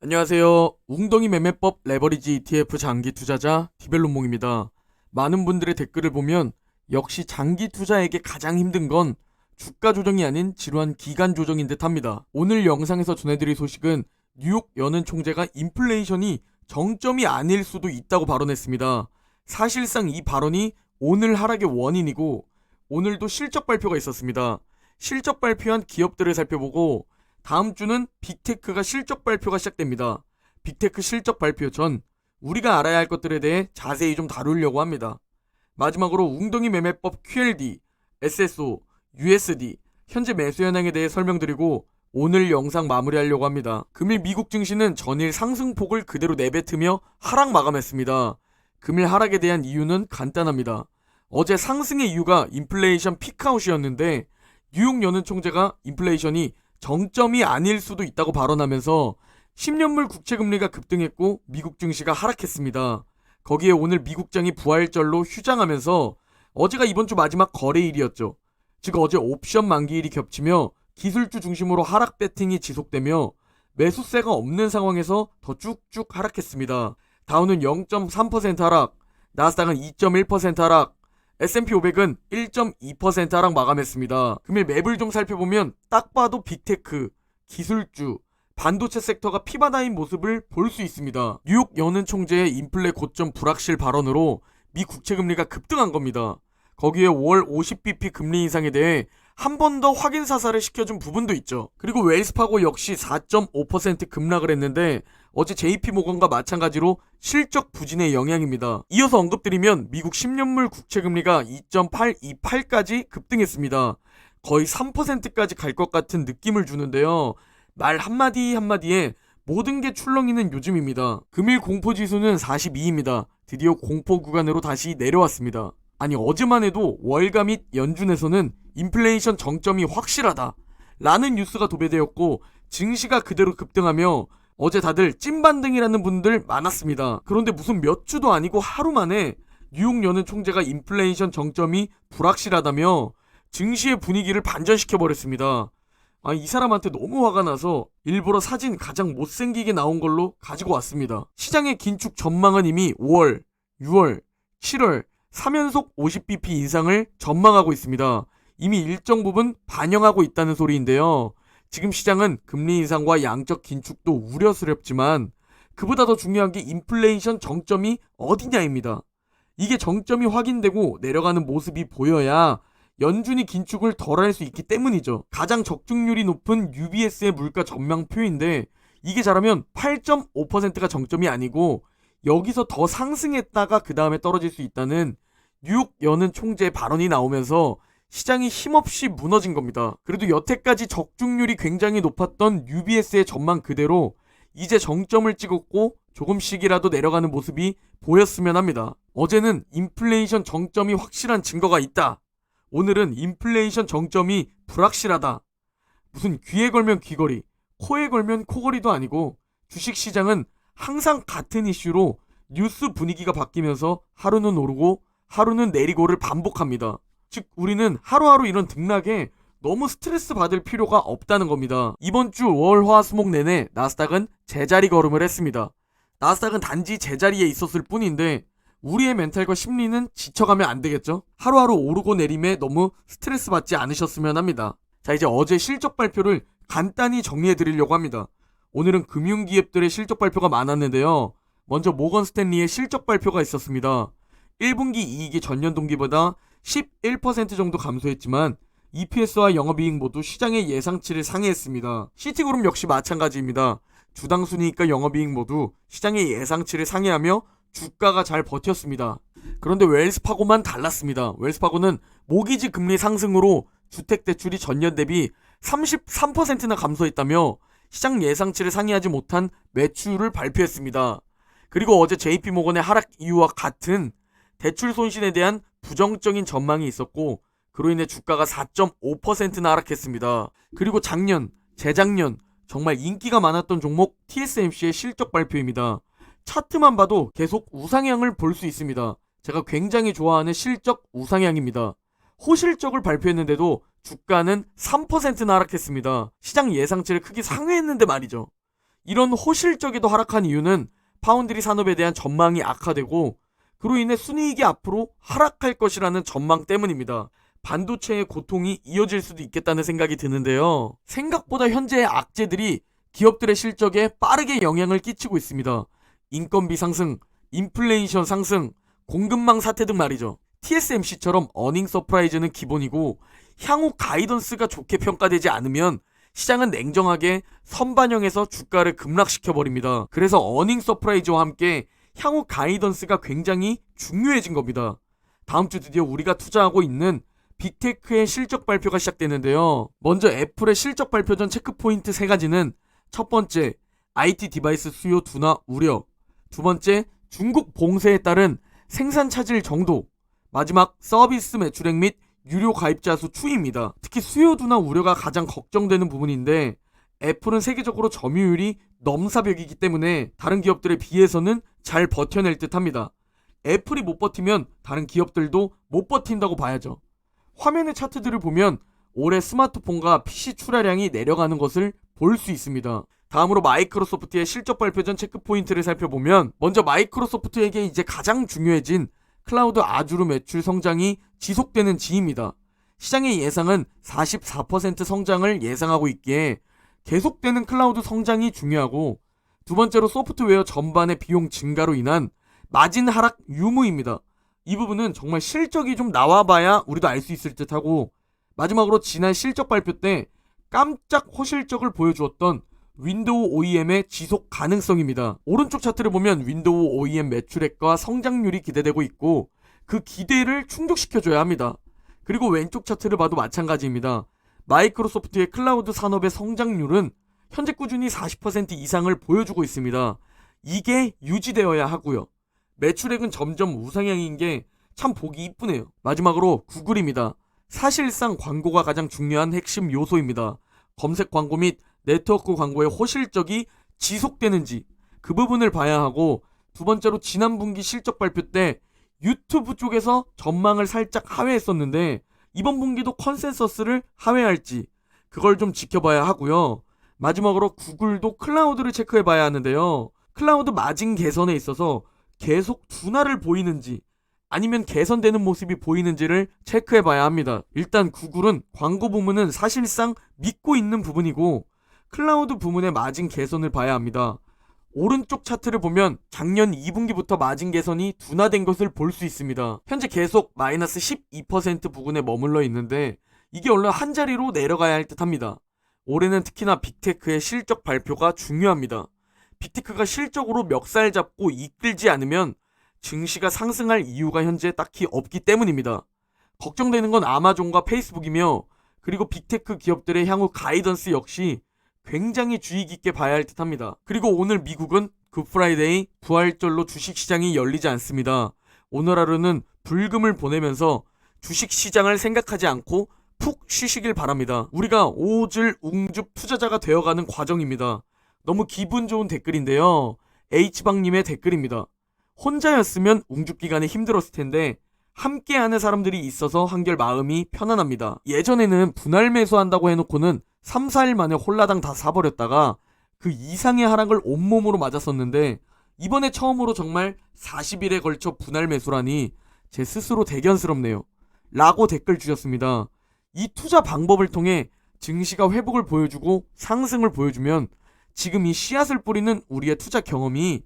안녕하세요. 웅덩이 매매법 레버리지 ETF 장기 투자자 디벨론몽입니다. 많은 분들의 댓글을 보면 역시 장기 투자에게 가장 힘든 건 주가 조정이 아닌 지루한 기간 조정인 듯 합니다. 오늘 영상에서 전해드릴 소식은 뉴욕 연은 총재가 인플레이션이 정점이 아닐 수도 있다고 발언했습니다. 사실상 이 발언이 오늘 하락의 원인이고 오늘도 실적 발표가 있었습니다. 실적 발표한 기업들을 살펴보고 다음 주는 빅테크가 실적 발표가 시작됩니다. 빅테크 실적 발표 전 우리가 알아야 할 것들에 대해 자세히 좀 다루려고 합니다. 마지막으로 웅덩이 매매법 QLD, SSO, USD, 현재 매수 현황에 대해 설명드리고 오늘 영상 마무리하려고 합니다. 금일 미국 증시는 전일 상승폭을 그대로 내뱉으며 하락 마감했습니다. 금일 하락에 대한 이유는 간단합니다. 어제 상승의 이유가 인플레이션 피크아웃이었는데 뉴욕 연은 총재가 인플레이션이 정점이 아닐 수도 있다고 발언하면서 10년물 국채금리가 급등했고 미국 증시가 하락했습니다. 거기에 오늘 미국장이 부활절로 휴장하면서 어제가 이번 주 마지막 거래일이었죠. 즉 어제 옵션 만기일이 겹치며 기술주 중심으로 하락 배팅이 지속되며 매수세가 없는 상황에서 더 쭉쭉 하락했습니다. 다우는 0.3% 하락, 나스닥은 2.1% 하락, S&P 500은 1.2% 하락 마감했습니다. 금일 맵을 좀 살펴보면 딱 봐도 빅테크, 기술주, 반도체 섹터가 피바다인 모습을 볼 수 있습니다. 뉴욕 연은 총재의 인플레 고점 불확실 발언으로 미 국채금리가 급등한 겁니다. 거기에 월 50bp 금리 인상에 대해 한 번 더 확인 사살을 시켜준 부분도 있죠. 그리고 웰스파고 역시 4.5% 급락을 했는데 어제 JP모건과 마찬가지로 실적 부진의 영향입니다. 이어서 언급드리면 미국 10년물 국채금리가 2.828까지 급등했습니다. 거의 3%까지 갈 것 같은 느낌을 주는데요. 말 한마디 한마디에 모든 게 출렁이는 요즘입니다. 금일 공포지수는 42입니다. 드디어 공포 구간으로 다시 내려왔습니다. 아니 어제만 해도 월가 및 연준에서는 인플레이션 정점이 확실하다 라는 뉴스가 도배되었고 증시가 그대로 급등하며 어제 다들 찐반등이라는 분들 많았습니다. 그런데 무슨 몇 주도 아니고 하루 만에 뉴욕 연은 총재가 인플레이션 정점이 불확실하다며 증시의 분위기를 반전시켜버렸습니다. 이 사람한테 너무 화가 나서 일부러 사진 가장 못생기게 나온 걸로 가지고 왔습니다. 시장의 긴축 전망은 이미 5월, 6월, 7월 3연속 50bp 인상을 전망하고 있습니다. 이미 일정 부분 반영하고 있다는 소리인데요. 지금 시장은 금리 인상과 양적 긴축도 우려스럽지만 그보다 더 중요한 게 인플레이션 정점이 어디냐입니다. 이게 정점이 확인되고 내려가는 모습이 보여야 연준이 긴축을 덜 할 수 있기 때문이죠. 가장 적중률이 높은 UBS의 물가 전망표인데 이게 잘하면 8.5%가 정점이 아니고 여기서 더 상승했다가 그 다음에 떨어질 수 있다는 뉴욕 연은 총재의 발언이 나오면서 시장이 힘없이 무너진 겁니다. 그래도 여태까지 적중률이 굉장히 높았던 UBS의 전망 그대로 이제 정점을 찍었고 조금씩이라도 내려가는 모습이 보였으면 합니다. 어제는 인플레이션 정점이 확실한 증거가 있다. 오늘은 인플레이션 정점이 불확실하다. 무슨 귀에 걸면 귀걸이, 코에 걸면 코걸이도 아니고 주식시장은 항상 같은 이슈로 뉴스 분위기가 바뀌면서 하루는 오르고 하루는 내리고를 반복합니다. 즉 우리는 하루하루 이런 등락에 너무 스트레스 받을 필요가 없다는 겁니다. 이번 주 월, 화, 수목 내내 나스닥은 제자리 걸음을 했습니다. 나스닥은 단지 제자리에 있었을 뿐인데 우리의 멘탈과 심리는 지쳐가면 안 되겠죠? 하루하루 오르고 내림에 너무 스트레스 받지 않으셨으면 합니다. 자, 이제 어제 실적 발표를 간단히 정리해 드리려고 합니다. 오늘은 금융기업들의 실적 발표가 많았는데요. 먼저 모건 스탠리의 실적 발표가 있었습니다. 1분기 이익이 전년 동기보다 11% 정도 감소했지만 EPS와 영업이익 모두 시장의 예상치를 상회했습니다. 시티그룹 역시 마찬가지입니다. 주당 순이익과 영업이익 모두 시장의 예상치를 상회하며 주가가 잘 버텼습니다. 그런데 웰스파고만 달랐습니다. 웰스파고는 모기지 금리 상승으로 주택대출이 전년 대비 33%나 감소했다며 시장 예상치를 상회하지 못한 매출을 발표했습니다. 그리고 어제 JP모건의 하락 이유와 같은 대출 손실에 대한 부정적인 전망이 있었고 그로 인해 주가가 4.5%나 하락했습니다. 그리고 작년, 재작년 정말 인기가 많았던 종목 TSMC의 실적 발표입니다. 차트만 봐도 계속 우상향을 볼 수 있습니다. 제가 굉장히 좋아하는 실적 우상향입니다. 호실적을 발표했는데도 주가는 3%나 하락했습니다. 시장 예상치를 크게 상회했는데 말이죠. 이런 호실적에도 하락한 이유는 파운드리 산업에 대한 전망이 악화되고 그로 인해 순이익이 앞으로 하락할 것이라는 전망 때문입니다. 반도체의 고통이 이어질 수도 있겠다는 생각이 드는데요. 생각보다 현재의 악재들이 기업들의 실적에 빠르게 영향을 끼치고 있습니다. 인건비 상승, 인플레이션 상승, 공급망 사태 등 말이죠. TSMC처럼 어닝 서프라이즈는 기본이고 향후 가이던스가 좋게 평가되지 않으면 시장은 냉정하게 선반영해서 주가를 급락시켜버립니다. 그래서 어닝 서프라이즈와 함께 향후 가이던스가 굉장히 중요해진 겁니다. 다음 주 드디어 우리가 투자하고 있는 빅테크의 실적 발표가 시작되는데요. 먼저 애플의 실적 발표 전 체크포인트 3가지는 첫 번째, IT 디바이스 수요 둔화 우려. 두 번째, 중국 봉쇄에 따른 생산 차질 정도. 마지막, 서비스 매출액 및 유료 가입자 수 추이입니다. 특히 수요 둔화 우려가 가장 걱정되는 부분인데 애플은 세계적으로 점유율이 넘사벽이기 때문에 다른 기업들에 비해서는 잘 버텨낼 듯 합니다. 애플이 못 버티면 다른 기업들도 못 버틴다고 봐야죠. 화면의 차트들을 보면 올해 스마트폰과 PC 출하량이 내려가는 것을 볼 수 있습니다. 다음으로 마이크로소프트의 실적 발표 전 체크포인트를 살펴보면 먼저 마이크로소프트에게 이제 가장 중요해진 클라우드 아주르 매출 성장이 지속되는 지입니다. 시장의 예상은 44% 성장을 예상하고 있기에 계속되는 클라우드 성장이 중요하고 두 번째로 소프트웨어 전반의 비용 증가로 인한 마진 하락 유무입니다. 이 부분은 정말 실적이 좀 나와봐야 우리도 알 수 있을 듯하고 마지막으로 지난 실적 발표 때 깜짝 호실적을 보여주었던 윈도우 OEM의 지속 가능성입니다. 오른쪽 차트를 보면 윈도우 OEM 매출액과 성장률이 기대되고 있고 그 기대를 충족시켜줘야 합니다. 그리고 왼쪽 차트를 봐도 마찬가지입니다. 마이크로소프트의 클라우드 산업의 성장률은 현재 꾸준히 40% 이상을 보여주고 있습니다. 이게 유지되어야 하고요. 매출액은 점점 우상향인 게 참 보기 이쁘네요. 마지막으로 구글입니다. 사실상 광고가 가장 중요한 핵심 요소입니다. 검색 광고 및 네트워크 광고의 호실적이 지속되는지 그 부분을 봐야 하고 두 번째로 지난 분기 실적 발표 때 유튜브 쪽에서 전망을 살짝 하회했었는데 이번 분기도 컨센서스를 하회할지 그걸 좀 지켜봐야 하고요. 마지막으로 구글도 클라우드를 체크해봐야 하는데요. 클라우드 마진 개선에 있어서 계속 둔화를 보이는지 아니면 개선되는 모습이 보이는지를 체크해봐야 합니다. 일단 구글은 광고 부문은 사실상 믿고 있는 부분이고 클라우드 부문의 마진 개선을 봐야 합니다. 오른쪽 차트를 보면 작년 2분기부터 마진 개선이 둔화된 것을 볼 수 있습니다. 현재 계속 마이너스 12% 부근에 머물러 있는데 이게 얼른 한 자리로 내려가야 할 듯 합니다. 올해는 특히나 빅테크의 실적 발표가 중요합니다. 빅테크가 실적으로 멱살 잡고 이끌지 않으면 증시가 상승할 이유가 현재 딱히 없기 때문입니다. 걱정되는 건 아마존과 페이스북이며 그리고 빅테크 기업들의 향후 가이던스 역시 굉장히 주의 깊게 봐야 할 듯 합니다. 그리고 오늘 미국은 굿프라이데이 부활절로 주식시장이 열리지 않습니다. 오늘 하루는 불금을 보내면서 주식시장을 생각하지 않고 푹 쉬시길 바랍니다. 우리가 오질 웅줍 투자자가 되어가는 과정입니다. 너무 기분 좋은 댓글인데요. H방님의 댓글입니다. 혼자였으면 웅줍기간에 힘들었을 텐데 함께하는 사람들이 있어서 한결 마음이 편안합니다. 예전에는 분할 매수한다고 해놓고는 3, 4일 만에 홀라당 다 사버렸다가 그 이상의 하락을 온몸으로 맞았었는데 이번에 처음으로 정말 40일에 걸쳐 분할 매수라니 제 스스로 대견스럽네요. 라고 댓글 주셨습니다. 이 투자 방법을 통해 증시가 회복을 보여주고 상승을 보여주면 지금 이 씨앗을 뿌리는 우리의 투자 경험이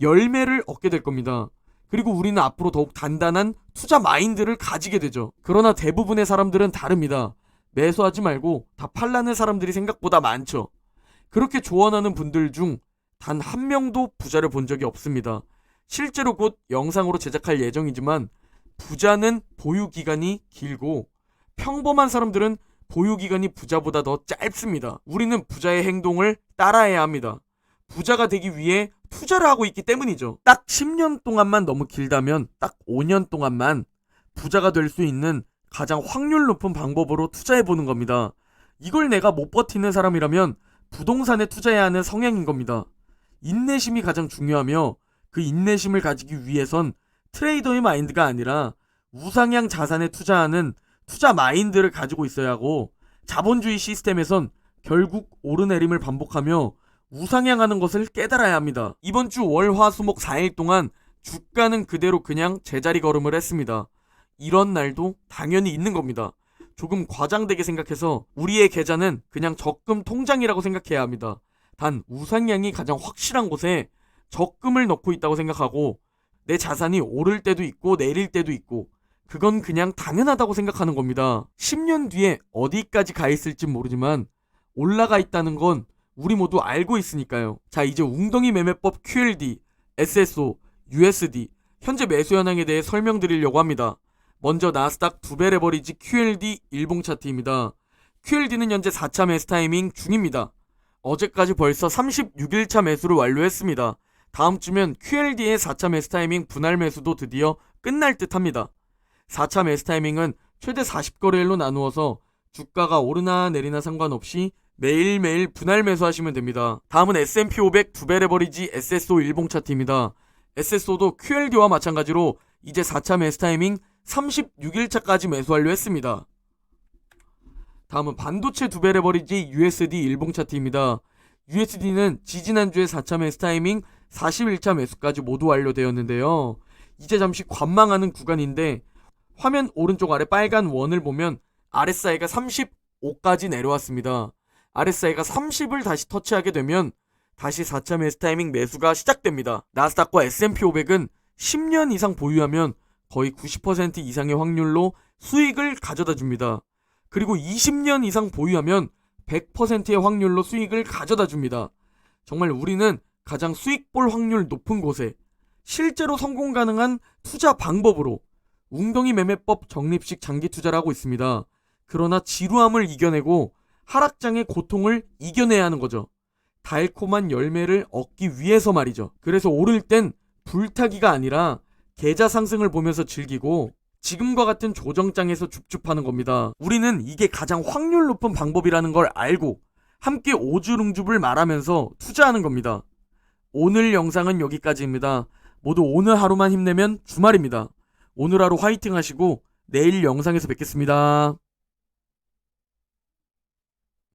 열매를 얻게 될 겁니다. 그리고 우리는 앞으로 더욱 단단한 투자 마인드를 가지게 되죠. 그러나 대부분의 사람들은 다릅니다. 매수하지 말고 다 팔라는 사람들이 생각보다 많죠. 그렇게 조언하는 분들 중 단 한 명도 부자를 본 적이 없습니다. 실제로 곧 영상으로 제작할 예정이지만 부자는 보유기간이 길고 평범한 사람들은 보유기간이 부자보다 더 짧습니다. 우리는 부자의 행동을 따라해야 합니다. 부자가 되기 위해 투자를 하고 있기 때문이죠. 딱 10년 동안만 너무 길다면 딱 5년 동안만 부자가 될 수 있는 가장 확률 높은 방법으로 투자해보는 겁니다. 이걸 내가 못 버티는 사람이라면 부동산에 투자해야 하는 성향인 겁니다. 인내심이 가장 중요하며 그 인내심을 가지기 위해선 트레이더의 마인드가 아니라 우상향 자산에 투자하는 투자 마인드를 가지고 있어야 하고 자본주의 시스템에선 결국 오르내림을 반복하며 우상향하는 것을 깨달아야 합니다. 이번 주 월, 화, 수, 목 4일 동안 주가는 그대로 그냥 제자리 걸음을 했습니다. 이런 날도 당연히 있는 겁니다. 조금 과장되게 생각해서 우리의 계좌는 그냥 적금 통장이라고 생각해야 합니다. 단 우상향이 가장 확실한 곳에 적금을 넣고 있다고 생각하고 내 자산이 오를 때도 있고 내릴 때도 있고 그건 그냥 당연하다고 생각하는 겁니다. 10년 뒤에 어디까지 가 있을지 모르지만 올라가 있다는 건 우리 모두 알고 있으니까요. 자, 이제 웅덩이 매매법 QLD, SSO, USD 현재 매수 현황에 대해 설명드리려고 합니다. 먼저 나스닥 두배 레버리지 QLD 일봉 차트입니다. QLD는 현재 4차 매수 타이밍 중입니다. 어제까지 벌써 36일차 매수를 완료했습니다. 다음 주면 QLD의 4차 매수 타이밍 분할 매수도 드디어 끝날 듯 합니다. 4차 매수 타이밍은 최대 40거래일로 나누어서 주가가 오르나 내리나 상관없이 매일매일 분할 매수하시면 됩니다. 다음은 S&P 500 두배 레버리지 SSO 일봉 차트입니다. SSO도 QLD와 마찬가지로 이제 4차 매수 타이밍 36일차까지 매수 완료했습니다. 다음은 반도체 두배 레버리지 USD 일봉 차트입니다. USD는 지지난주에 4차 매수 타이밍 41차 매수까지 모두 완료되었는데요. 이제 잠시 관망하는 구간인데 화면 오른쪽 아래 빨간 원을 보면 RSI가 35까지 내려왔습니다. RSI가 30을 다시 터치하게 되면 다시 4차 매수 타이밍 매수가 시작됩니다. 나스닥과 S&P 500은 10년 이상 보유하면 거의 90% 이상의 확률로 수익을 가져다 줍니다. 그리고 20년 이상 보유하면 100%의 확률로 수익을 가져다 줍니다. 정말 우리는 가장 수익 볼 확률 높은 곳에 실제로 성공 가능한 투자 방법으로 웅덩이 매매법 적립식 장기 투자를 하고 있습니다. 그러나 지루함을 이겨내고 하락장의 고통을 이겨내야 하는 거죠. 달콤한 열매를 얻기 위해서 말이죠. 그래서 오를 땐 불타기가 아니라 계좌 상승을 보면서 즐기고 지금과 같은 조정장에서 줍줍하는 겁니다. 우리는 이게 가장 확률 높은 방법이라는 걸 알고 함께 오주룽줍을 말하면서 투자하는 겁니다. 오늘 영상은 여기까지입니다. 모두 오늘 하루만 힘내면 주말입니다. 오늘 하루 화이팅 하시고 내일 영상에서 뵙겠습니다.